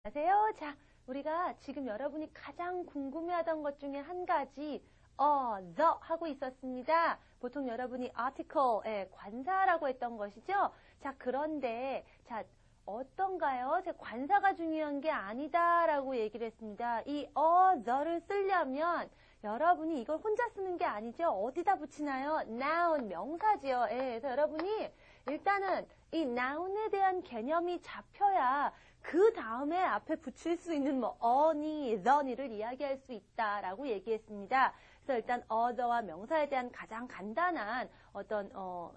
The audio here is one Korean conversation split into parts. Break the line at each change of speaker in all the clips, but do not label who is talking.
안녕하세요. 자, 우리가 지금 여러분이 가장 궁금해하던 것 중에 한 가지 the 하고 있었습니다. 보통 여러분이 article, 관사라고 했던 것이죠. 자, 그런데 자, 어떤가요? 제 관사가 중요한 게 아니다라고 얘기를 했습니다. 이 the를 쓰려면 여러분이 이걸 혼자 쓰는 게 아니죠. 어디다 붙이나요? noun, 명사지요. 그래서 여러분이 일단은 이 noun에 대한 개념이 잡혀야 그 다음에 앞에 붙일 수 있는 뭐 어니, the니를 이야기할 수 있다라고 얘기했습니다. 그래서 일단 the와 명사에 대한 가장 간단한 어떤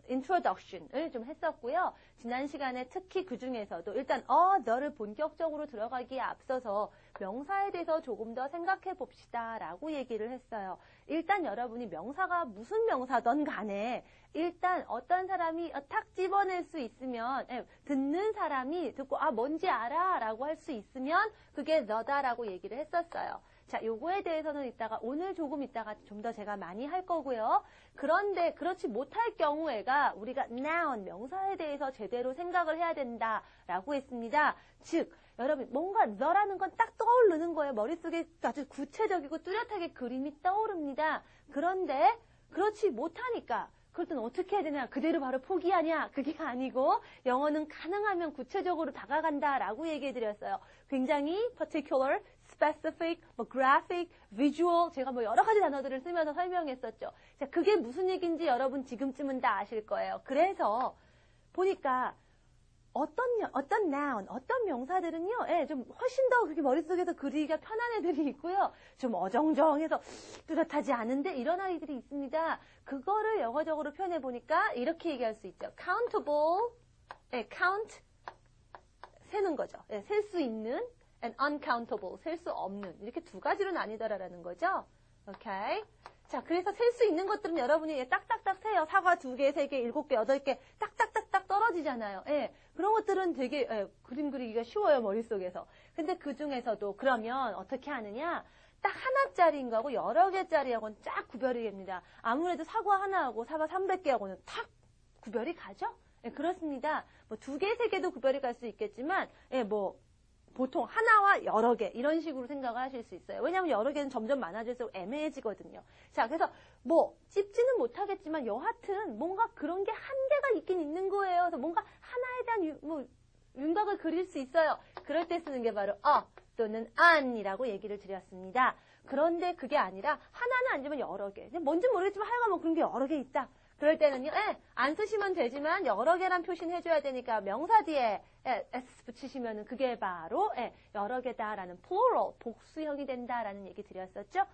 introduction을 좀 했었고요. 지난 시간에 특히 그 중에서도 일단 the를 본격적으로 들어가기에 앞서서 명사에 대해서 조금 더 생각해 봅시다라고 얘기를 했어요. 일단 여러분이 명사가 무슨 명사든 간에 일단 어떤 사람이 탁 집어낼 수 있으면 듣는 사람이 듣고 뭔지 알아 라고 할 수 있으면 그게 너다라고 얘기를 했었어요. 자, 요거에 대해서는 이따가 오늘 조금 이따가 좀 더 제가 많이 할 거고요. 그런데 그렇지 못할 경우에가 우리가 noun, 명사에 대해서 제대로 생각을 해야 된다라고 했습니다. 즉, 여러분 뭔가 너라는 건 딱 떠오르는 거예요. 머릿속에 아주 구체적이고 뚜렷하게 그림이 떠오릅니다. 그런데 그렇지 못하니까 그럴 땐 어떻게 해야 되냐? 그대로 바로 포기하냐? 그게 아니고 영어는 가능하면 구체적으로 다가간다라고 얘기해드렸어요. 굉장히 particular, specific, graphic, visual 제가 여러 가지 단어들을 쓰면서 설명했었죠. 자, 그게 무슨 얘기인지 여러분 지금쯤은 다 아실 거예요. 그래서 보니까 어떤 noun, 어떤 명사들은요, 좀 훨씬 더 그렇게 머릿속에서 그리기가 편한 애들이 있고요. 좀 어정쩡해서 뚜렷하지 않은데 이런 아이들이 있습니다. 그거를 영어적으로 표현해보니까 이렇게 얘기할 수 있죠. countable, count, 세는 거죠. 셀 수 있는, and uncountable, 셀 수 없는. 이렇게 두 가지로 나뉘더라라는 거죠. 오케이. 자, 그래서 셀 수 있는 것들은 여러분이 딱딱딱 세요. 사과 2개, 3개, 7개, 8개 딱딱딱딱 떨어지잖아요. 그런 것들은 되게 그림 그리기가 쉬워요, 머릿속에서. 근데 그 중에서도 그러면 어떻게 하느냐? 딱 하나짜리인 거하고 여러 개짜리하고는 쫙 구별이 됩니다. 아무래도 사과 하나하고 사과 300개하고는 탁 구별이 가죠? 그렇습니다. 2개, 3개도 구별이 갈 수 있겠지만, 보통 하나와 여러 개 이런 식으로 생각을 하실 수 있어요. 왜냐하면 여러 개는 점점 많아질수록 애매해지거든요. 자, 그래서 찝지는 못하겠지만 여하튼 뭔가 그런 게 한계가 있긴 있는 거예요. 그래서 뭔가 하나에 대한 윤곽을 그릴 수 있어요. 그럴 때 쓰는 게 바로 또는 an이라고 얘기를 드렸습니다. 그런데 그게 아니라 하나는 아니지만 여러 개. 뭔지 모르겠지만 하여간 그런 게 여러 개 있다. 그럴 때는요, 안 쓰시면 되지만 여러 개란 표시는 해줘야 되니까 명사 뒤에 s 붙이시면은 그게 바로 여러 개다라는 plural, 복수형이 된다라는 얘기 드렸었죠?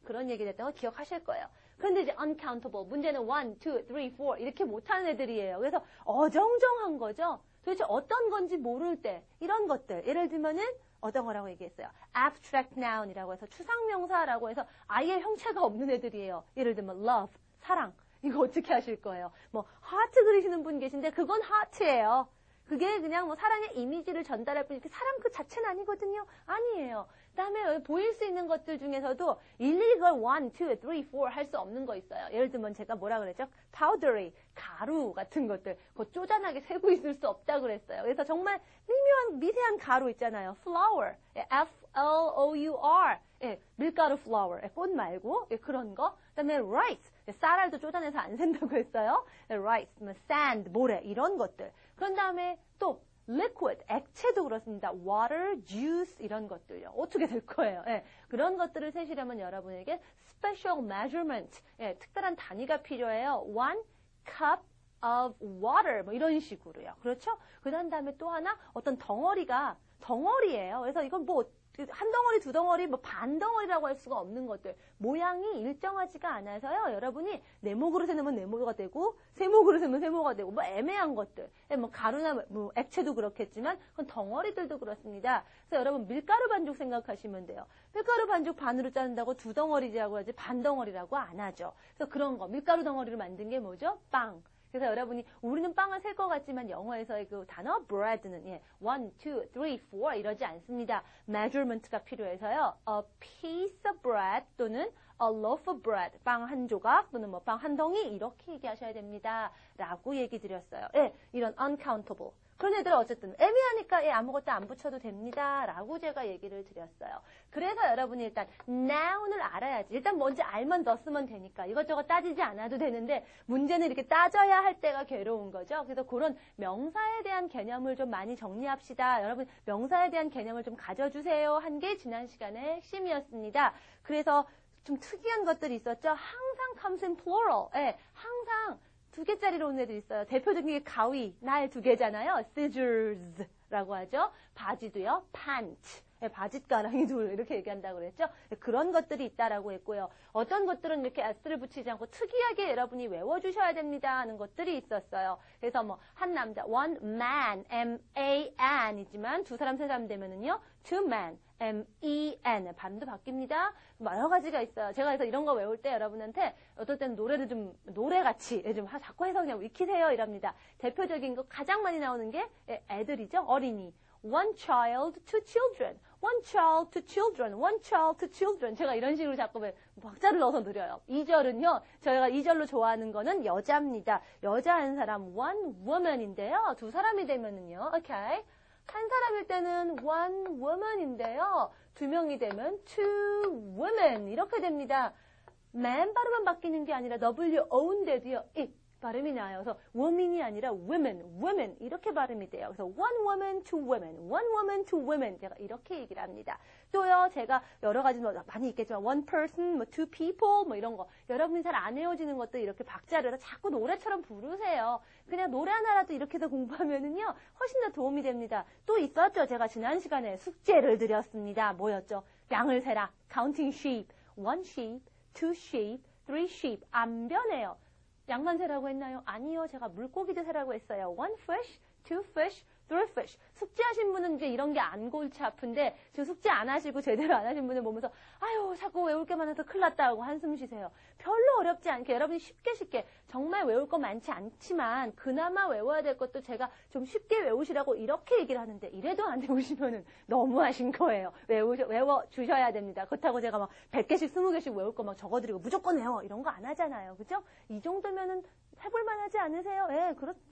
그런 얘기 됐던 거 기억하실 거예요. 그런데 이제 uncountable, 문제는 1, 2, 3, 4 이렇게 못하는 애들이에요. 그래서 어정쩡한 거죠. 도대체 어떤 건지 모를 때 이런 것들, 예를 들면은 어떤 거라고 얘기했어요? abstract noun이라고 해서 추상명사라고 해서 아예 형체가 없는 애들이에요. 예를 들면 love, 사랑. 이거 어떻게 하실 거예요? 하트 그리시는 분 계신데 그건 하트예요. 그게 그냥 사랑의 이미지를 전달할 뿐이지 사랑 그 자체는 아니거든요. 아니에요. 그다음에 보일 수 있는 것들 중에서도 일일이 그걸 1, 2, 3, 4 할 수 없는 거 있어요. 예를 들면 제가 뭐라 그랬죠? powdery, 가루 같은 것들. 그거 쪼잔하게 세고 있을 수 없다고 그랬어요. 그래서 정말 미묘한 미세한 가루 있잖아요. flour, F-L-O-U-R. 밀가루 flour, 꽃 말고 그런 거. 그다음에 rice, 쌀알도 쪼잔해서 안 센다고 했어요. rice, sand, 모래 이런 것들. 그런 다음에 또 liquid, 액체도 그렇습니다. water, juice 이런 것들요. 어떻게 될 거예요? 그런 것들을 세시려면 여러분에게 special measurement, 특별한 단위가 필요해요. 1 cup of water 이런 식으로요. 그렇죠? 그 다음에 또 하나 어떤 덩어리예요. 그래서 이건 한 덩어리, 두 덩어리, 반 덩어리라고 할 수가 없는 것들. 모양이 일정하지가 않아서요. 여러분이 네모그릇에 넣으면 네모가 되고, 세모그릇에 넣으면 세모가 되고, 애매한 것들. 가루나 액체도 그렇겠지만, 그건 덩어리들도 그렇습니다. 그래서 여러분 밀가루 반죽 생각하시면 돼요. 밀가루 반죽 반으로 자른다고 두 덩어리라고 하지 반 덩어리라고 안 하죠. 그래서 그런 거, 밀가루 덩어리를 만든 게 뭐죠? 빵. 그래서 여러분이 우리는 빵을 셀 것 같지만 영어에서의 그 단어 bread는 1, 2, 3, 4 이러지 않습니다. measurement가 필요해서요. a piece of bread 또는 a loaf of bread 빵 한 조각 또는 빵 한 덩이 이렇게 얘기하셔야 됩니다. 라고 얘기 드렸어요. 이런 uncountable 그런 애들은 어쨌든 애매하니까 아무것도 안 붙여도 됩니다. 라고 제가 얘기를 드렸어요. 그래서 여러분이 일단 noun을 알아야지. 일단 뭔지 알면 넣었으면 되니까 이것저것 따지지 않아도 되는데 문제는 이렇게 따져야 할 때가 괴로운 거죠. 그래서 그런 명사에 대한 개념을 좀 많이 정리합시다. 여러분 명사에 대한 개념을 좀 가져주세요. 한 게 지난 시간의 핵심이었습니다. 그래서 좀 특이한 것들이 있었죠. 항상 comes in plural. 항상 2개짜리로 온 애들이 있어요. 대표적인 게 가위, 날 2개잖아요. scissors라고 하죠. 바지도요. pant. 바짓가랑이 둘 이렇게 얘기한다고 그랬죠. 그런 것들이 있다라고 했고요. 어떤 것들은 이렇게 s를 붙이지 않고 특이하게 여러분이 외워주셔야 됩니다 하는 것들이 있었어요. 그래서 뭐 한 남자, one man, M-A-N 이지만 두 사람, 세 사람 되면은요. two men, M-E-N 반도 바뀝니다. 여러 가지가 있어요. 제가 그래서 이런 거 외울 때 여러분한테 어떨 때는 노래를 좀 노래같이 좀 자꾸 해서 그냥 익히세요 이랍니다. 대표적인 거 가장 많이 나오는 게 애들이죠. 어린이. One child, two children. One child, two children. One child, two children. 제가 이런 식으로 자꾸 박자를 넣어서 느려요. 2절은요. 저희가 2절로 좋아하는 거는 여자입니다. 여자 한 사람, one woman인데요. 두 사람이 되면은요. Okay. 한 사람일 때는 one woman인데요. 두 명이 되면 two women. 이렇게 됩니다. man 발음만 바뀌는 게 아니라 W-O인데도요. it. 발음이 나요. 그래서 woman이 아니라 women 이렇게 발음이 돼요. 그래서 one woman, two women, one woman, two women 제가 이렇게 얘기를 합니다. 또요, 제가 여러 가지 많이 있겠지만 one person, 뭐 two people 뭐 이런 거 여러분이 잘 안 외워지는 것도 이렇게 박자를 해서 자꾸 노래처럼 부르세요. 그냥 노래 하나라도 이렇게 해서 공부하면은요 훨씬 더 도움이 됩니다. 또 있었죠. 제가 지난 시간에 숙제를 드렸습니다. 뭐였죠? 양을 세라. counting sheep, one sheep, two sheep, three sheep 안 변해요. 양만 세라고 했나요? 아니요. 제가 물고기도 세라고 했어요. One fish, two fish, three fish. 숙제하신 분은 이제 이런 게 안 골치 아픈데 지금 숙제 안 하시고 제대로 안 하신 분을 보면서 아유 자꾸 외울 게 많아서 큰일 났다 하고 한숨 쉬세요. 별로 어렵지 않게 여러분이 쉽게 정말 외울 거 많지 않지만 그나마 외워야 될 것도 제가 좀 쉽게 외우시라고 이렇게 얘기를 하는데 이래도 안 외우시면은 너무하신 거예요. 외워주셔야 됩니다. 그렇다고 제가 막 100개씩 20개씩 외울 거 막 적어드리고 무조건 외워 이런 거 안 하잖아요. 그죠? 이 정도면은 해볼만 하지 않으세요?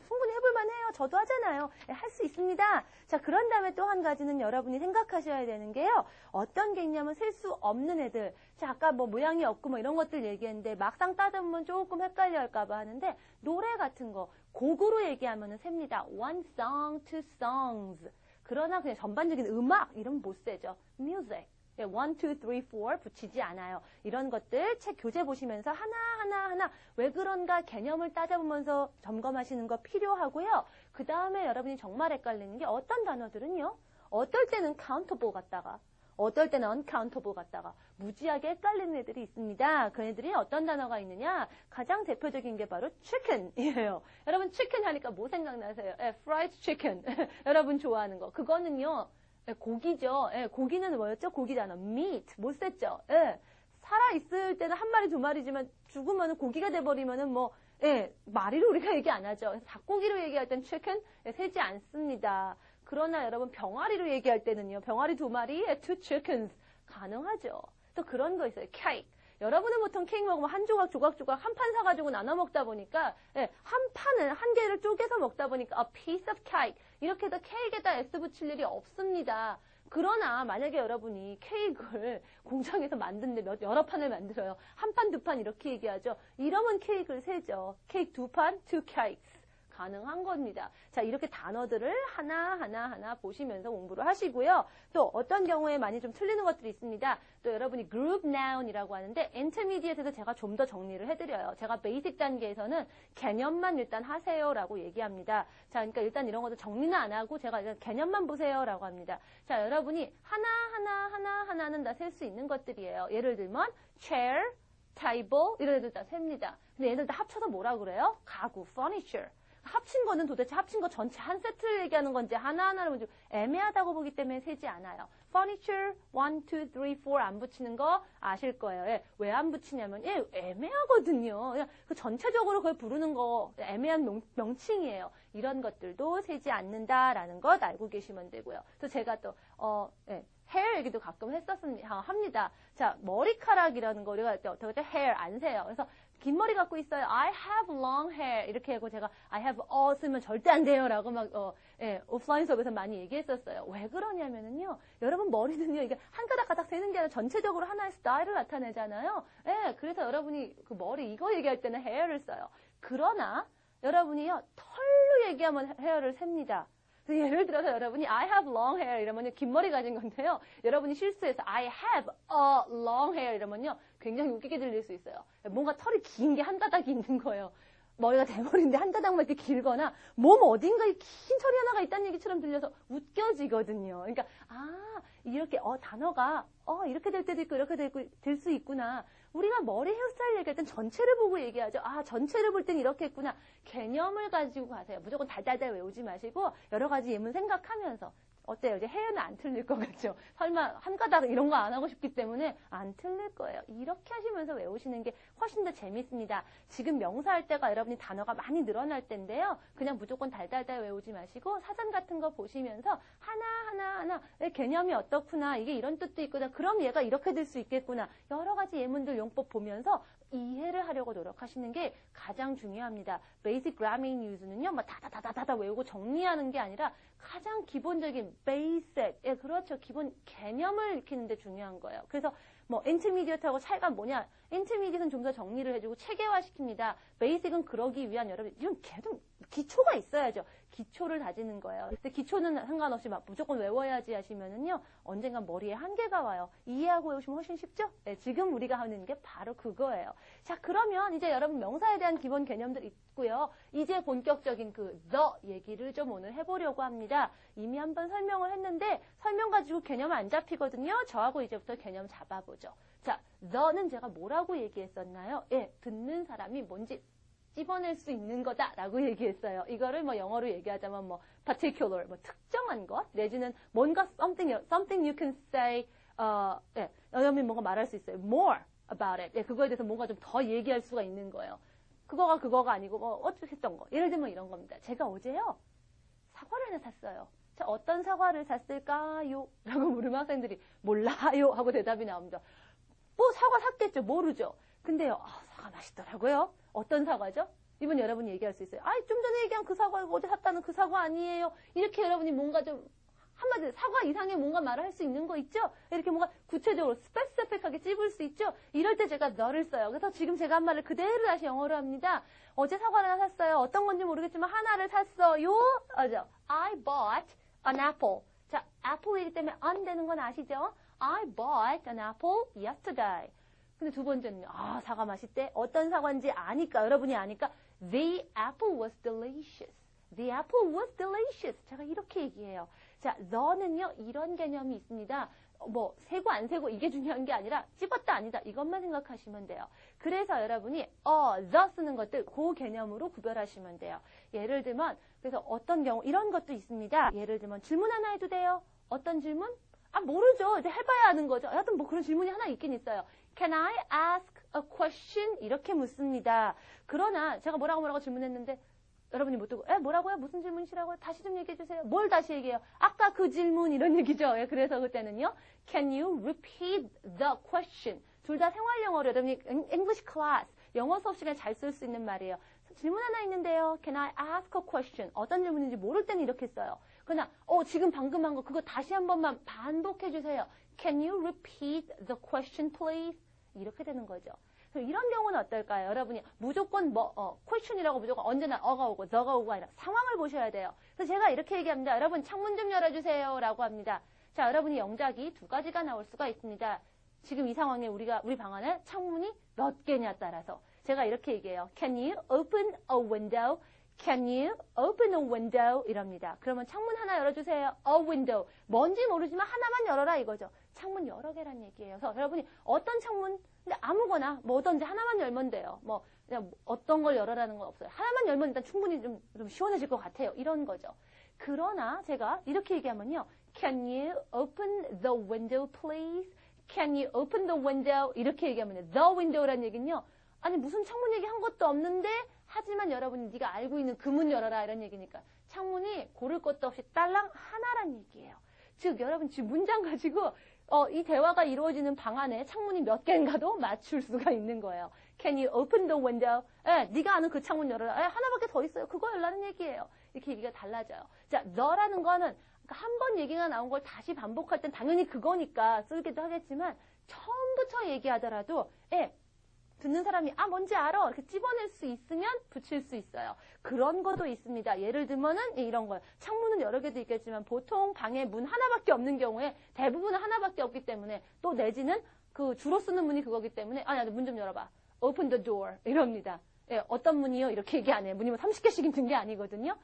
충분히 해볼만 해요. 저도 하잖아요. 할 수 있습니다. 자, 그런 다음에 또 한 가지는 여러분이 생각하셔야 되는 게요. 어떤 게 있냐면 셀 수 없는 애들. 자, 아까 뭐 모양이 없고 뭐 이런 것들 얘기했는데 막상 따져보면 조금 헷갈려 할까봐 하는데 노래 같은 거 곡으로 얘기하면은 셉니다. One song, two songs. 그러나 그냥 전반적인 음악 이러면 못 세죠. Music. 1, 2, 3, 4 붙이지 않아요. 이런 것들 책 교재 보시면서 하나 왜 그런가 개념을 따져보면서 점검하시는 거 필요하고요. 그 다음에 여러분이 정말 헷갈리는 게 어떤 단어들은요. 어떨 때는 countable 같다가 어떨 때는 uncountable 같다가 무지하게 헷갈리는 애들이 있습니다. 그 애들이 어떤 단어가 있느냐? 가장 대표적인 게 바로 chicken이에요. 여러분 chicken 하니까 뭐 생각나세요? fried chicken. 여러분 좋아하는 거. 그거는요. 고기죠. 고기는 뭐였죠? 고기잖아. meat. 못 셌죠. 살아있을 때는 한 마리, 두 마리지만 죽으면 고기가 돼버리면은 마리로 우리가 얘기 안 하죠. 닭고기로 얘기할 땐 chicken 세지 않습니다. 그러나 여러분 병아리로 얘기할 때는요. 병아리 두 마리에 two chickens 가능하죠. 또 그런 거 있어요. cake. 여러분은 보통 케이크 먹으면 한 조각 한 판 사가지고 나눠 먹다 보니까 한 판을 한 개를 쪼개서 먹다 보니까 a piece of cake 이렇게 해서 케이크에다 S 붙일 일이 없습니다. 그러나 만약에 여러분이 케이크를 공장에서 만드는데 여러 판을 만들어요. 한 판, 두 판 이렇게 얘기하죠. 이러면 케이크를 세죠. 케이크 두 판, two cakes. 가능한 겁니다. 자, 이렇게 단어들을 하나 보시면서 공부를 하시고요. 또 어떤 경우에 많이 좀 틀리는 것들이 있습니다. 또 여러분이 group noun이라고 하는데 intermediate에서 제가 좀 더 정리를 해드려요. 제가 베이직 단계에서는 개념만 일단 하세요라고 얘기합니다. 자, 그러니까 일단 이런 것도 정리는 안 하고 제가 일단 개념만 보세요라고 합니다. 자, 여러분이 하나는 다 셀 수 있는 것들이에요. 예를 들면 chair, table 이런 애들 다 셉니다. 근데 얘들 다 합쳐서 뭐라 그래요? 가구, furniture. 합친 거는 도대체 합친 거 전체 한 세트를 얘기하는 건지 하나하나를 좀 애매하다고 보기 때문에 세지 않아요. furniture 1, 2, 3, 4 안 붙이는 거 아실 거예요. 왜 안 붙이냐면 애매하거든요. 그냥 그 전체적으로 그걸 부르는 거 애매한 명칭이에요. 이런 것들도 세지 않는다라는 것 알고 계시면 되고요. 또 제가 또 hair 얘기도 가끔 합니다. 자, 머리카락이라는 거 우리가 어떻게 하죠? hair 안 세요. 그래서 긴 머리 갖고 있어요. I have long hair. 이렇게 하고 제가 I have 쓰면 절대 안 돼요. 라고 막, 오프라인 수업에서 많이 얘기했었어요. 왜 그러냐면은요. 여러분 머리는요. 이게 한 가닥가닥 세는 게 아니라 전체적으로 하나의 스타일을 나타내잖아요. 예, 그래서 여러분이 그 머리 이거 얘기할 때는 hair를 써요. 그러나 여러분이요. 털로 얘기하면 hair를 셉니다. 예를 들어서 여러분이 I have long hair 이러면요. 긴 머리 가진 건데요. 여러분이 실수해서 I have a long hair 이러면요. 굉장히 웃기게 들릴 수 있어요. 뭔가 털이 긴 게 한 가닥이 있는 거예요. 머리가 대머리인데 한 가닥만 이렇게 길거나 몸 어딘가에 긴 털이 하나가 있다는 얘기처럼 들려서 웃겨지거든요. 그러니까 이렇게 단어가 이렇게 될 때도 있고 이렇게 될 수 있구나. 우리가 머리 헤어스타일 얘기할 땐 전체를 보고 얘기하죠. 전체를 볼 땐 이렇게 했구나. 개념을 가지고 가세요. 무조건 달달달 외우지 마시고 여러 가지 예문 생각하면서. 어때요? 이제 헤어는 안 틀릴 것 같죠? 설마 한 가닥 이런 거 안 하고 싶기 때문에 안 틀릴 거예요. 이렇게 하시면서 외우시는 게 훨씬 더 재밌습니다. 지금 명사할 때가 여러분이 단어가 많이 늘어날 때인데요. 그냥 무조건 달달달 외우지 마시고 사전 같은 거 보시면서 하나 개념이 어떻구나. 이게 이런 뜻도 있구나. 그럼 얘가 이렇게 될 수 있겠구나. 여러 가지 예문들 용법 보면서 이해를 하려고 노력하시는 게 가장 중요합니다. Basic Grammar News는요, 막 다다다다다 외우고 정리하는 게 아니라 가장 기본적인 basic, 예, 그렇죠. 기본 개념을 익히는 데 중요한 거예요. 그래서 뭐 intermediate하고 차이가 뭐냐? intermediate는 좀 더 정리를 해주고 체계화시킵니다. basic은 그러기 위한 여러분 이런 기초가 있어야죠. 기초를 다지는 거예요. 근데 기초는 상관없이 막 무조건 외워야지 하시면은요 언젠간 머리에 한계가 와요. 이해하고 외우시면 훨씬 쉽죠? 네, 지금 우리가 하는 게 바로 그거예요. 자, 그러면 이제 여러분 명사에 대한 기본 개념들 있고요. 이제 본격적인 그 the 얘기를 좀 오늘 해보려고 합니다. 이미 한번 설명을 했는데 설명 가지고 개념 안 잡히거든요. 저하고 이제부터 개념 잡아보죠. 자, the는 제가 뭐라고 얘기했었나요? 예, 듣는 사람이 뭔지 찝어낼 수 있는 거다라고 얘기했어요. 이거를 뭐 영어로 얘기하자면 뭐 particular, 뭐 특정한 것 내지는 뭔가 something you can say, 예, 여러분이 뭔가 말할 수 있어요. more about it. 예, 그거에 대해서 뭔가 좀 더 얘기할 수가 있는 거예요. 그거가 아니고 뭐 어떻게 했던 거. 예를 들면 이런 겁니다. 제가 어제요 사과를 하나 샀어요. 자, 어떤 사과를 샀을까요? 라고 물으면 학생들이 몰라요 하고 대답이 나옵니다. 뭐 사과 샀겠죠. 모르죠. 근데요. 사과 맛있더라고요. 어떤 사과죠? 이번 여러분이 얘기할 수 있어요. 좀 전에 얘기한 그 사과, 어제 샀다는 그 사과 아니에요. 이렇게 여러분이 뭔가 좀 한마디로 사과 이상의 뭔가 말을 할 수 있는 거 있죠? 이렇게 뭔가 구체적으로 스페시픽하게 찝을 수 있죠? 이럴 때 제가 너를 써요. 그래서 지금 제가 한 말을 그대로 다시 영어로 합니다. 어제 사과를 하나 샀어요. 어떤 건지 모르겠지만 하나를 샀어요. 맞죠? I bought an apple. 자, apple이기 때문에 an 되는 건 아시죠? I bought an apple yesterday. 근데 두 번째는요. 사과 맛있대. 어떤 사과인지 아니까, 여러분이 아니까 The apple was delicious. The apple was delicious. 제가 이렇게 얘기해요. 자, the는요. 이런 개념이 있습니다. 뭐 세고 안 세고 이게 중요한 게 아니라 찝었다 아니다. 이것만 생각하시면 돼요. 그래서 여러분이 the 쓰는 것들 그 개념으로 구별하시면 돼요. 예를 들면 그래서 어떤 경우 이런 것도 있습니다. 예를 들면 질문 하나 해도 돼요. 어떤 질문? 모르죠. 이제 해봐야 하는 거죠. 여하튼 뭐 그런 질문이 하나 있긴 있어요. Can I ask a question? 이렇게 묻습니다. 그러나 제가 뭐라고 질문했는데 여러분이 못 듣고 뭐라고요? 무슨 질문이시라고요? 다시 좀 얘기해 주세요. 뭘 다시 얘기해요? 아까 그 질문 이런 얘기죠. 그래서 그때는요. Can you repeat the question? 둘 다 생활 영어로 여러분이 English class 영어 수업 시간에 잘 쓸 수 있는 말이에요. 질문 하나 있는데요. Can I ask a question? 어떤 질문인지 모를 때는 이렇게 써요. 그러나 지금 방금 한 거 그거 다시 한 번만 반복해 주세요. Can you repeat the question please? 이렇게 되는 거죠. 이런 경우는 어떨까요? 여러분이 무조건 question이라고 무조건 언제나 어가 오고 the가 오고 아니라 상황을 보셔야 돼요. 그래서 제가 이렇게 얘기합니다. 여러분 창문 좀 열어주세요 라고 합니다. 자, 여러분이 영작이 두 가지가 나올 수가 있습니다. 지금 이 상황에 우리 방 안에 창문이 몇 개냐 따라서 제가 이렇게 얘기해요. Can you open a window? Can you open a window? 이럽니다. 그러면 창문 하나 열어주세요. A window. 뭔지 모르지만 하나만 열어라 이거죠. 창문 여러 개란 얘기예요. 그래서 여러분이 어떤 창문, 근데 아무거나 뭐든지 하나만 열면 돼요. 그냥 어떤 걸 열어라는 건 없어요. 하나만 열면 일단 충분히 좀 시원해질 것 같아요. 이런 거죠. 그러나 제가 이렇게 얘기하면요. Can you open the window please? Can you open the window? 이렇게 얘기하면 돼요. The window란 얘기는요. 아니 무슨 창문 얘기 한 것도 없는데 하지만 여러분이 네가 알고 있는 그 문 열어라 이런 얘기니까 창문이 고를 것도 없이 딸랑 하나란 얘기예요. 즉 여러분 지금 문장 가지고 이 대화가 이루어지는 방 안에 창문이 몇 개인가도 맞출 수가 있는 거예요. Can you open the window? 네가 아는 그 창문 열어라. 하나밖에 더 있어요. 그거 열라는 얘기예요. 이렇게 얘기가 달라져요. 자, 너라는 거는 한 번 얘기가 나온 걸 다시 반복할 땐 당연히 그거니까 쓰기도 하겠지만 처음부터 얘기하더라도 듣는 사람이 뭔지 알아 이렇게 찝어낼 수 있으면 붙일 수 있어요. 그런 것도 있습니다. 예를 들면은 이런 거예요. 창문은 여러 개도 있겠지만 보통 방에 문 하나밖에 없는 경우에 대부분은 하나밖에 없기 때문에 또 내지는 그 주로 쓰는 문이 그거기 때문에 야, 문 좀 열어봐. Open the door 이럽니다. 어떤 문이요? 이렇게 얘기 안 해요. 문이 뭐 30개씩 있는 게 아니거든요.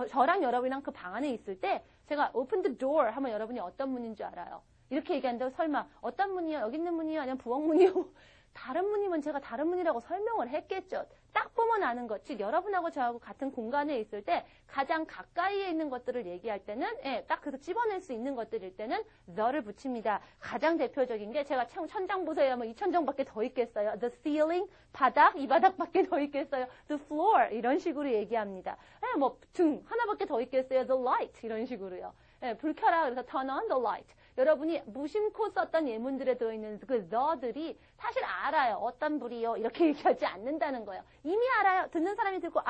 저랑 여러분이랑 그 방 안에 있을 때 제가 open the door 하면 여러분이 어떤 문인 줄 알아요. 이렇게 얘기한다고 설마 어떤 문이요? 여기 있는 문이요? 아니면 부엌문이요? 다른 문이면 제가 다른 문이라고 설명을 했겠죠. 딱 보면 아는 것. 즉 여러분하고 저하고 같은 공간에 있을 때 가장 가까이에 있는 것들을 얘기할 때는 딱 그래서 집어낼 수 있는 것들일 때는 the를 붙입니다. 가장 대표적인 게 제가 천장 보세요 하면 이 천장밖에 더 있겠어요. The ceiling, 바닥, 이 바닥밖에 더 있겠어요. The floor 이런 식으로 얘기합니다. 뭐 등 하나밖에 더 있겠어요. The light 이런 식으로요. 불 켜라 그래서 turn on the light. 여러분이 무심코 썼던 예문들에 들어있는 그 the들이 사실 알아요. 어떤 불이요. 이렇게 얘기하지 않는다는 거예요. 이미 알아요. 듣는 사람이 듣고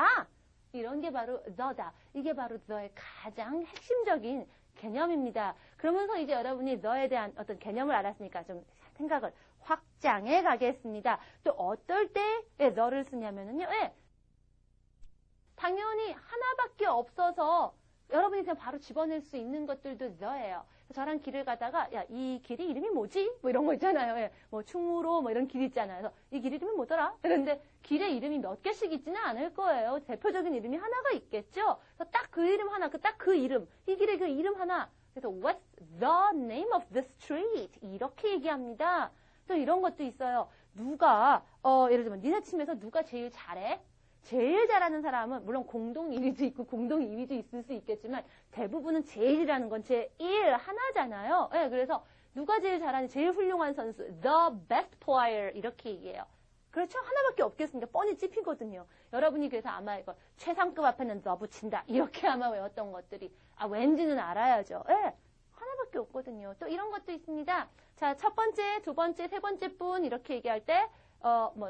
이런 게 바로 the다. 이게 바로 the의 가장 핵심적인 개념입니다. 그러면서 이제 여러분이 the에 대한 어떤 개념을 알았으니까 좀 생각을 확장해 가겠습니다. 또 어떨 때 the를 쓰냐면은요. 당연히 하나밖에 없어서 여러분이 그냥 바로 집어낼 수 있는 것들도 the예요. 저랑 길을 가다가 이 길이 이름이 뭐지? 뭐 이런 거 있잖아요. 뭐 충무로 뭐 이런 길 있잖아요. 그래서 이 길 이름이 뭐더라? 그런데 길의 이름이 몇 개씩 있지는 않을 거예요. 대표적인 이름이 하나가 있겠죠. 그래서 딱 그 이름 하나, 딱 그 이름, 이 길의 그 이름 하나. 그래서 what's the name of the street? 이렇게 얘기합니다. 또 이런 것도 있어요. 누가 예를 들면 니네 팀에서 누가 제일 잘해? 제일 잘하는 사람은 물론 공동 1위도 있고 공동 2위도 있을 수 있겠지만 대부분은 제일이라는 건 제1 하나잖아요. 그래서 누가 제일 잘하는 제일 훌륭한 선수 the best player 이렇게 얘기해요. 그렇죠? 하나밖에 없겠습니까? 뻔히 찝히거든요. 여러분이 그래서 아마 이거 최상급 앞에는 the 붙인다 이렇게 아마 외웠던 것들이 왠지는 알아야죠. 하나밖에 없거든요. 또 이런 것도 있습니다. 자, 첫 번째, 두 번째, 세 번째 분 이렇게 얘기할 때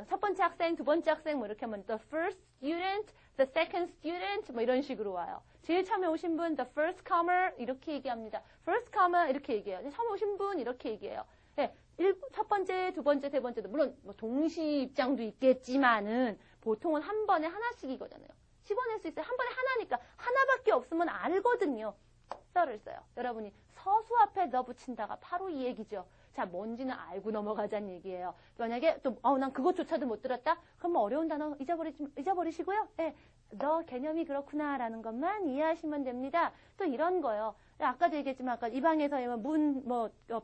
첫 번째 학생, 두 번째 학생, 뭐 이렇게 하면 the first student, the second student, 뭐 이런 식으로 와요. 제일 처음에 오신 분, the first comer, 이렇게 얘기합니다. first comer, 이렇게 얘기해요. 처음 오신 분, 이렇게 얘기해요. 첫 번째, 두 번째, 세 번째도, 물론, 뭐 동시 입장도 있겠지만은, 보통은 한 번에 하나씩이거든요. 집어낼 수 있어요. 한 번에 하나니까, 하나밖에 없으면 알거든요. the를 써요. 여러분이 서수 앞에 the 붙인다가 바로 이 얘기죠. 자, 뭔지는 알고 넘어가자는 얘기예요. 만약에 또, 난 그것조차도 못 들었다? 그럼 뭐 어려운 단어 잊어버리시고요. the 개념이 그렇구나라는 것만 이해하시면 됩니다. 또 이런 거요. 아까도 얘기했지만, 아까 이 방에서 문,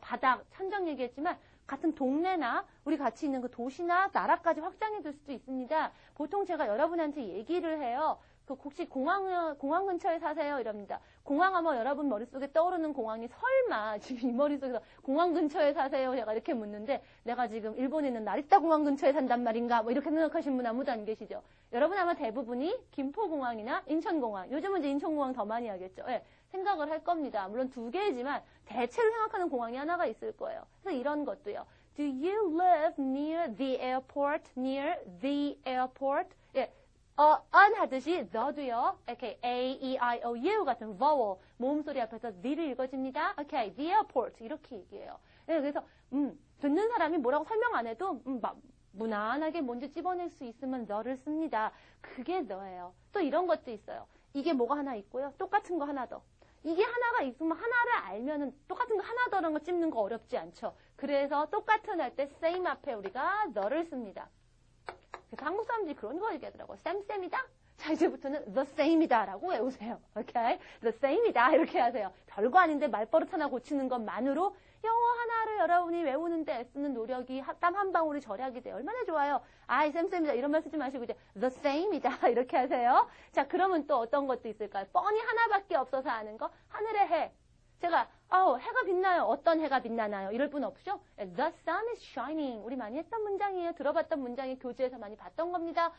바닥, 천정 얘기했지만, 같은 동네나 우리 같이 있는 그 도시나 나라까지 확장해 둘 수도 있습니다. 보통 제가 여러분한테 얘기를 해요. 혹시 공항 근처에 사세요? 이럽니다. 공항하면 여러분 머릿속에 떠오르는 공항이 설마 지금 이 머릿속에서 공항 근처에 사세요? 제가 이렇게 묻는데 내가 지금 일본에 있는 나리타 공항 근처에 산단 말인가? 뭐 이렇게 생각하시는 분 아무도 안 계시죠? 여러분 아마 대부분이 김포공항이나 인천공항, 요즘은 이제 인천공항 더 많이 하겠죠? 생각을 할 겁니다. 물론 두 개지만 대체로 생각하는 공항이 하나가 있을 거예요. 그래서 이런 것도요. Do you live near the airport? Near the airport? an 하듯이 the도요. 이렇게 a, e, i, o, u 같은 vowel 모음 소리 앞에서 the를 읽어줍니다. Okay, the airport 이렇게 얘기해요. 그래서 듣는 사람이 뭐라고 설명 안 해도 무난하게 뭔지 찝어낼 수 있으면 the를 씁니다. 그게 the예요. 또 이런 것도 있어요. 이게 뭐가 하나 있고요. 똑같은 거 하나 더. 이게 하나가 있으면 하나를 알면은 똑같은 거 하나 더라는 거 찝는 거 어렵지 않죠. 그래서 똑같은 할 때 same 앞에 우리가 the를 씁니다. 그래서 한국 사람들이 그런 거 얘기하더라고요. 쌤이다? 자, 이제부터는 the same이다 라고 외우세요. 오케이? the same이다. 이렇게 하세요. 별거 아닌데 말버릇 하나 고치는 것만으로 영어 하나를 여러분이 외우는데 애쓰는 노력이 땀 한 방울이 절약이 돼요. 얼마나 좋아요. 쌤이다. 이런 말 쓰지 마시고 이제 the same이다. 이렇게 하세요. 자, 그러면 또 어떤 것도 있을까요? 뻔히 하나밖에 없어서 아는 거. 하늘의 해. 제가 해가 빛나요. 어떤 해가 빛나나요? 이럴 분 없죠? The sun is shining. 우리 많이 했던 문장이에요. 들어봤던 문장이 교재에서 많이 봤던 겁니다.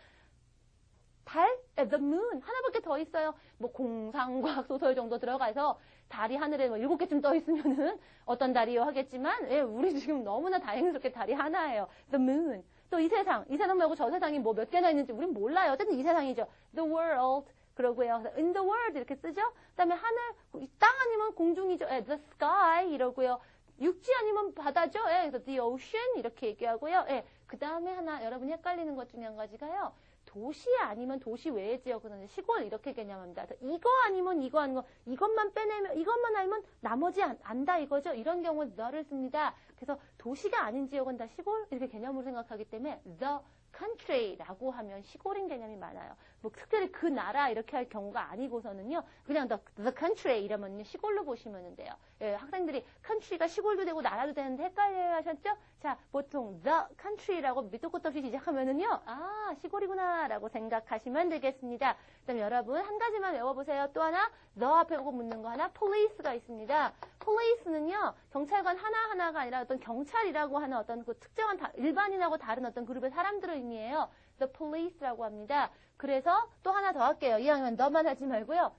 달? the moon. 하나밖에 더 있어요. 뭐 공상과학 소설 정도 들어가서 달이 하늘에 뭐 7개쯤 떠 있으면은 어떤 달이요 하겠지만, 예, 우리 지금 너무나 다행스럽게 달이 하나예요. the moon. 또 이 세상 말고 저 세상이 뭐 몇 개나 있는지 우린 몰라요. 어쨌든 이 세상이죠. the world. 그러고요. in the world 이렇게 쓰죠. 그다음에 하늘, 땅 아니면 공중이죠. 예, the sky 이러고요. 육지 아니면 바다죠. 예, 그래서 the ocean 이렇게 얘기하고요. 예, 그다음에 하나 여러분이 헷갈리는 것 중에 한 가지가요. 도시 아니면 도시 외의 지역은 시골 이렇게 개념합니다. 이거 아니면 이거 아니면 이것만 빼내면 이것만 알면 나머지 안다 이거죠. 이런 경우는 the를 씁니다. 그래서 도시가 아닌 지역은 다 시골 이렇게 개념으로 생각하기 때문에 the country라고 하면 시골인 개념이 많아요. 뭐 특별히 그 나라 이렇게 할 경우가 아니고서는요. 그냥 the country 이러면 시골로 보시면 돼요. 예, 학생들이 country가 시골도 되고 나라도 되는데 헷갈려 하셨죠? 자, 보통 the country라고 밑도 끝도 없이 시작하면은요. 아, 시골이구나라고 생각하시면 되겠습니다. 그다음 여러분 한 가지만 외워보세요. 또 하나 the 앞에 꼭 묻는 거 하나 police가 있습니다. police는요. 경찰관 하나하나가 아니라 어떤 경찰이라고 하는 어떤 그 특정한 일반인하고 다른 어떤 그룹의 사람들을 의미해요. the police라고 합니다. 그래서 또 하나 더 할게요. 2학년 너만 하지 말고요.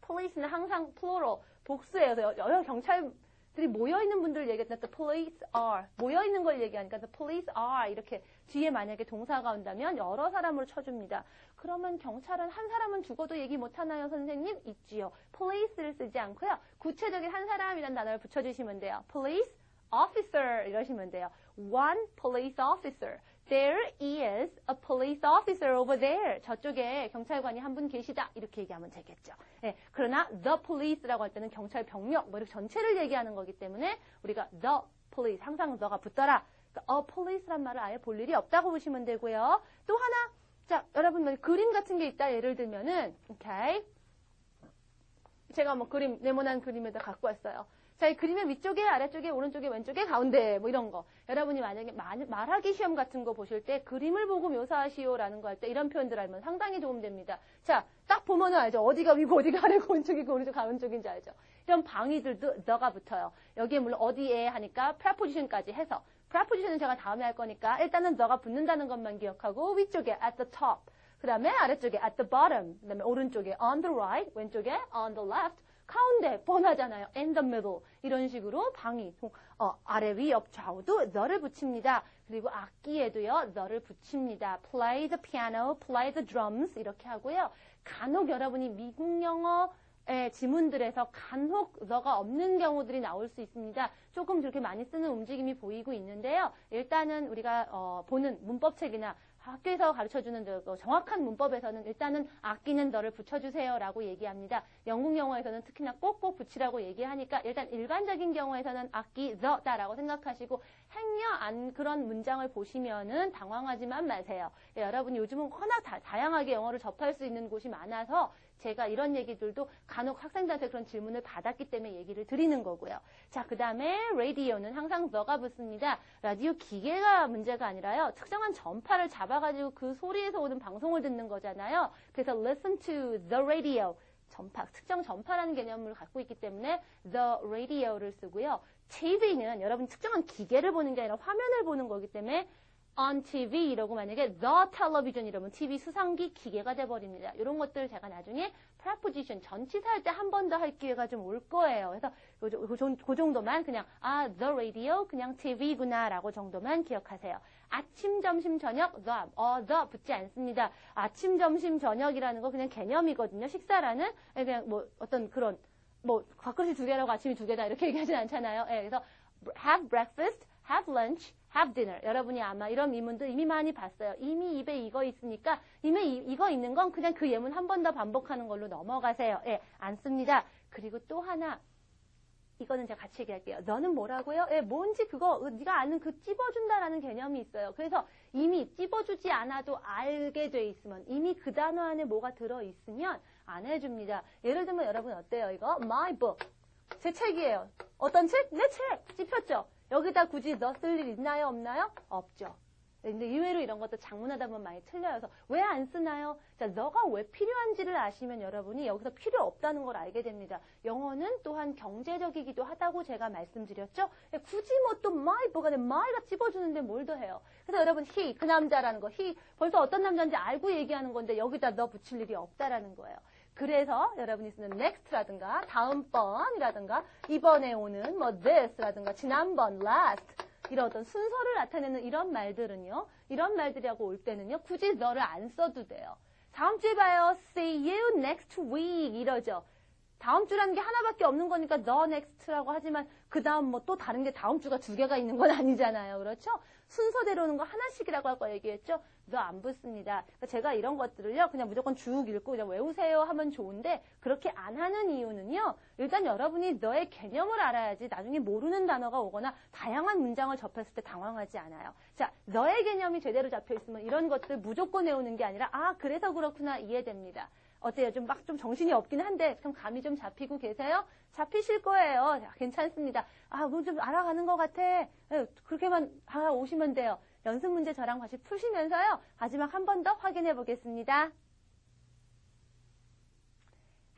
police는 항상 plural, 복수예요. 여러 경찰들이 모여있는 분들을 얘기할 때 the police are, 모여있는 걸 얘기하니까 the police are 이렇게 뒤에 만약에 동사가 온다면 여러 사람으로 쳐줍니다. 그러면 경찰은 한 사람은 죽어도 얘기 못하나요, 선생님? 있지요. police를 쓰지 않고요. 구체적인 한 사람이라는 단어를 붙여주시면 돼요. police officer 이러시면 돼요. one police officer. There is a police officer over there. 저쪽에 경찰관이 한 분 계시다. 이렇게 얘기하면 되겠죠. 예, 그러나 the police라고 할 때는 경찰 병력, 뭐 이렇게 전체를 얘기하는 거기 때문에 우리가 the police, 항상 the가 붙더라. 그러니까 a police란 말을 아예 볼 일이 없다고 보시면 되고요. 또 하나, 자, 여러분 그림 같은 게 있다. 예를 들면은, 오케이. 제가 뭐 그림, 네모난 그림에다 갖고 왔어요. 자, 이 그림의 위쪽에, 아래쪽에, 오른쪽에, 왼쪽에, 가운데, 뭐 이런 거. 여러분이 만약에 말하기 시험 같은 거 보실 때 그림을 보고 묘사하시오라는 거 할 때 이런 표현들 알면 상당히 도움됩니다. 자, 딱 보면은 알죠. 어디가 위고, 어디가 아래고, 오른쪽이고, 오른쪽, 가운쪽인지 알죠. 이런 방위들도 the가 붙어요. 여기에 물론 어디에 하니까 preposition까지 해서. preposition은 제가 다음에 할 거니까 일단은 the가 붙는다는 것만 기억하고 위쪽에 at the top. 그 다음에 아래쪽에 at the bottom. 그 다음에 오른쪽에 on the right, 왼쪽에 on the left. 가운데 뻔하잖아요. in the middle 이런 식으로 방위 아래 위 옆 좌우도 the를 붙입니다. 그리고 악기에도요 the를 붙입니다. play the piano, play the drums 이렇게 하고요. 간혹 여러분이 미국 영어의 지문들에서 간혹 the가 없는 경우들이 나올 수 있습니다. 조금 그렇게 많이 쓰는 움직임이 보이고 있는데요. 일단은 우리가 보는 문법책이나 학교에서 가르쳐주는 정확한 문법에서는 일단은 악기는 the를 붙여주세요라고 얘기합니다. 영국 영어에서는 특히나 꼭꼭 붙이라고 얘기하니까 일단 일반적인 경우에서는 악기 the다라고 생각하시고 행여 그런 문장을 보시면은 당황하지만 마세요. 예, 여러분이 요즘은 워낙 다양하게 영어를 접할 수 있는 곳이 많아서 제가 이런 얘기들도 간혹 학생들한테 그런 질문을 받았기 때문에 얘기를 드리는 거고요. 자, 그 다음에 radio는 항상 the가 붙습니다. 라디오 기계가 문제가 아니라요. 특정한 전파를 잡아가지고 그 소리에서 오는 방송을 듣는 거잖아요. 그래서 listen to the radio. 전파, 특정 전파라는 개념을 갖고 있기 때문에 the radio를 쓰고요. TV는 여러분 특정한 기계를 보는 게 아니라 화면을 보는 거기 때문에 on TV 이러고 만약에 the television 이러면 TV 수상기 기계가 돼버립니다. 이런 것들 제가 나중에 preposition 전치사 할 때 한 번 더 할 기회가 좀 올 거예요. 그래서 그 정도만 그냥 the radio 그냥 TV구나 라고 정도만 기억하세요. 아침, 점심, 저녁 the 붙지 않습니다. 아침, 점심, 저녁이라는 거 그냥 개념이거든요. 식사라는 그냥 뭐 어떤 그런 뭐 밥그릇이 2개라고 아침이 2개다 이렇게 얘기하진 않잖아요. 예, 그래서 have breakfast, have lunch, have dinner. 여러분이 아마 이런 미문들 이미 많이 봤어요. 이미 입에 이거 있으니까 이미 이거 있는 건 그냥 그 예문 한 번 더 반복하는 걸로 넘어가세요. 예, 안 씁니다. 그리고 또 하나 이거는 제가 같이 얘기할게요. 너는 뭐라고요? 예, 뭔지 그거 네가 아는 그 찝어준다라는 개념이 있어요. 그래서 이미 찝어주지 않아도 알게 돼 있으면 이미 그 단어 안에 뭐가 들어있으면 안 해줍니다. 예를 들면 여러분 어때요? 이거 my book. 제 책이에요. 어떤 책? 내 책. 찝혔죠? 여기다 굳이 너 쓸 일 있나요? 없나요? 없죠. 근데 의외로 이런 것도 작문하다 보면 많이 틀려요. 그래서 왜 안 쓰나요? 자, 너가 왜 필요한지를 아시면 여러분이 여기서 필요 없다는 걸 알게 됩니다. 영어는 또한 경제적이기도 하다고 제가 말씀드렸죠. 굳이 뭐 또 my 뭐가 my가 찝어주는데 뭘 더 해요. 그래서 여러분 he 그 남자라는 거 he 벌써 어떤 남자인지 알고 얘기하는 건데 여기다 너 붙일 일이 없다라는 거예요. 그래서 여러분이 쓰는 next라든가 다음번이라든가 이번에 오는 뭐 this라든가 지난번 last 이런 어떤 순서를 나타내는 이런 말들은요. 이런 말들이라고 올 때는요. 굳이 너를 안 써도 돼요. 다음 주에 봐요. See you next week 이러죠. 다음 주라는 게 하나밖에 없는 거니까 the next라고 하지만 그 다음 뭐 또 다른 게 다음 주가 두 개가 있는 건 아니잖아요. 그렇죠? 순서대로 오는 거 하나씩이라고 할 거 얘기했죠? 너 안 붙습니다. 그러니까 제가 이런 것들을요. 그냥 무조건 쭉 읽고 그냥 외우세요 하면 좋은데 그렇게 안 하는 이유는요. 일단 여러분이 너의 개념을 알아야지 나중에 모르는 단어가 오거나 다양한 문장을 접했을 때 당황하지 않아요. 자, 너의 개념이 제대로 잡혀 있으면 이런 것들 무조건 외우는 게 아니라 아 그래서 그렇구나 이해됩니다. 어때요? 좀 정신이 없긴 한데 참 감이 좀 잡히고 계세요? 잡히실 거예요. 자, 괜찮습니다. 아, 뭐 좀 알아가는 것 같아. 그렇게만 오시면 돼요. 연습 문제 저랑 같이 푸시면서요. 마지막 한 번 더 확인해 보겠습니다.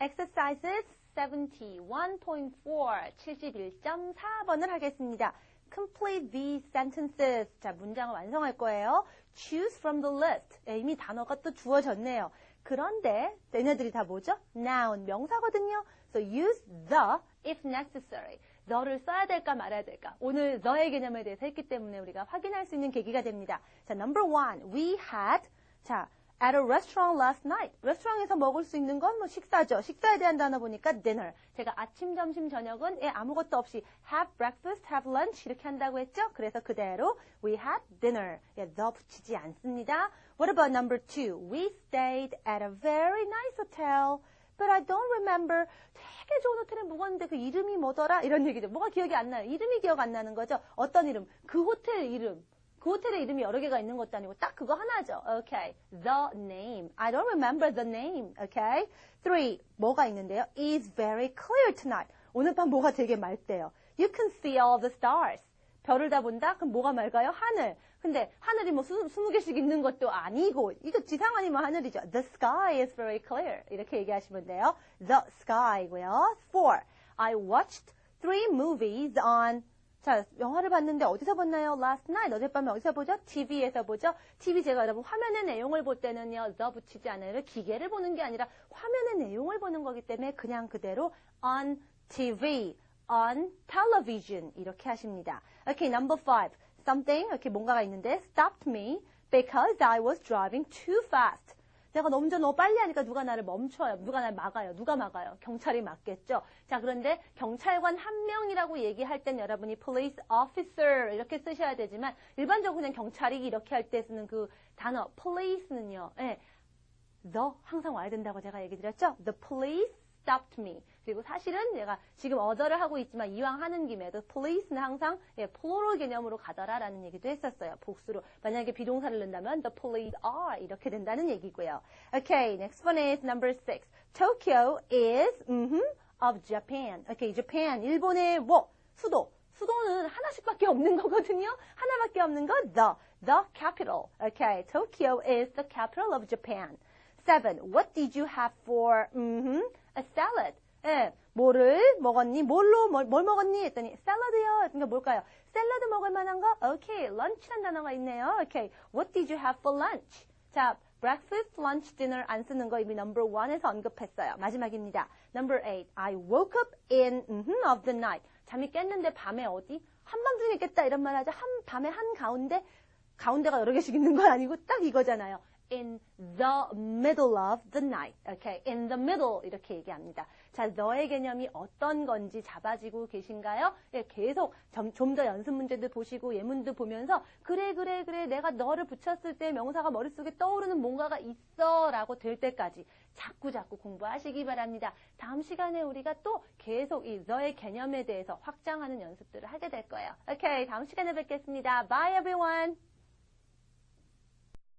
Exercises 71.4, 71.4번을 하겠습니다. Complete these sentences. 자, 문장을 완성할 거예요. Choose from the list. 이미 단어가 또 주어졌네요. 그런데 얘네들이 다 뭐죠? Noun, 명사거든요. So use the if necessary. 너를 써야 될까 말아야 될까? 오늘 너의 개념에 대해서 했기 때문에 우리가 확인할 수 있는 계기가 됩니다. 자, number one. We had, 자, at a restaurant last night. 레스토랑에서 먹을 수 있는 건 뭐 식사죠. 식사에 대한 단어 보니까 dinner. 제가 아침, 점심, 저녁은 아무것도 없이 have breakfast, have lunch 이렇게 한다고 했죠. 그래서 그대로 we had dinner. 너 붙이지 않습니다. What about number two? We stayed at a very nice hotel. But I don't remember. 되게 좋은 호텔에 묵었는데 그 이름이 뭐더라? 이런 얘기죠. 뭐가 기억이 안 나요? 이름이 기억 안 나는 거죠. 어떤 이름? 그 호텔 이름. 그 호텔에 이름이 여러 개가 있는 것도 아니고 딱 그거 하나죠. Okay. The name. I don't remember the name. Okay. 3. 뭐가 있는데요? It's very clear tonight. 오늘 밤 뭐가 되게 맑대요. You can see all the stars. 별을 다 본다? 그럼 뭐가 맑아요? 하늘. 근데 하늘이 뭐 20개씩 있는 것도 아니고 이거 지상 아니면 하늘이죠. The sky is very clear. 이렇게 얘기하시면 돼요. The sky고요. 4. I watched 3 movies on 자, 영화를 봤는데 어디서 봤나요? Last night. 어젯밤에 어디서 보죠? TV에서 보죠? TV 제가 여러분 화면의 내용을 볼 때는요. the 붙이지 않아요. 기계를 보는 게 아니라 화면의 내용을 보는 거기 때문에 그냥 그대로 on TV, on television 이렇게 하십니다. Okay, number 5. Something, 이렇게 뭔가가 있는데 stopped me because I was driving too fast. 내가 너무 빨리 하니까 누가 나를 멈춰요. 누가 나를 막아요. 누가 막아요? 경찰이 막겠죠. 자, 그런데 경찰관 한 명이라고 얘기할 땐 여러분이 police officer 이렇게 쓰셔야 되지만 일반적으로 그냥 경찰이 이렇게 할 때 쓰는 그 단어 police는요. the 항상 와야 된다고 제가 얘기 드렸죠. The police stopped me. 그리고 사실은 내가 지금 어더를 하고 있지만 이왕 하는 김에 the police는 항상 plural 개념으로 가더라라는 얘기도 했었어요. 복수로. 만약에 비동사를 넣는다면 the police are 이렇게 된다는 얘기고요. Okay, next one is number 6. Tokyo is of Japan. Okay, Japan. 일본의 뭐? 수도. 수도는 하나씩밖에 없는 거거든요. 하나밖에 없는 거 the capital. Okay, Tokyo is the capital of Japan. 7. What did you have for a salad? 뭐를 먹었니? 뭘 먹었니? 했더니 샐러드요. 그러니까 뭘까요? 샐러드 먹을 만한 거? Okay, lunch란 단어가 있네요. Okay, what did you have for lunch? 자, breakfast, lunch, dinner 안 쓰는 거 이미 number 1에서 언급했어요. 마지막입니다. Number 8. I woke up in of the night. 잠이 깼는데 밤에 어디? 한밤중에 깼다 이런 말 하죠. 밤에 가운데가 여러 개씩 있는 건 아니고 딱 이거잖아요. In the middle of the night. Okay, in the middle 이렇게 얘기합니다. 자, 너의 개념이 어떤 건지 잡아지고 계신가요? 계속 좀 더 연습 문제들 보시고 예문도 보면서 그래 내가 너를 붙였을 때 명사가 머릿속에 떠오르는 뭔가가 있어 라고 될 때까지 자꾸 공부하시기 바랍니다. 다음 시간에 우리가 또 계속 이 너의 개념에 대해서 확장하는 연습들을 하게 될 거예요. Okay, 다음 시간에 뵙겠습니다. Bye everyone.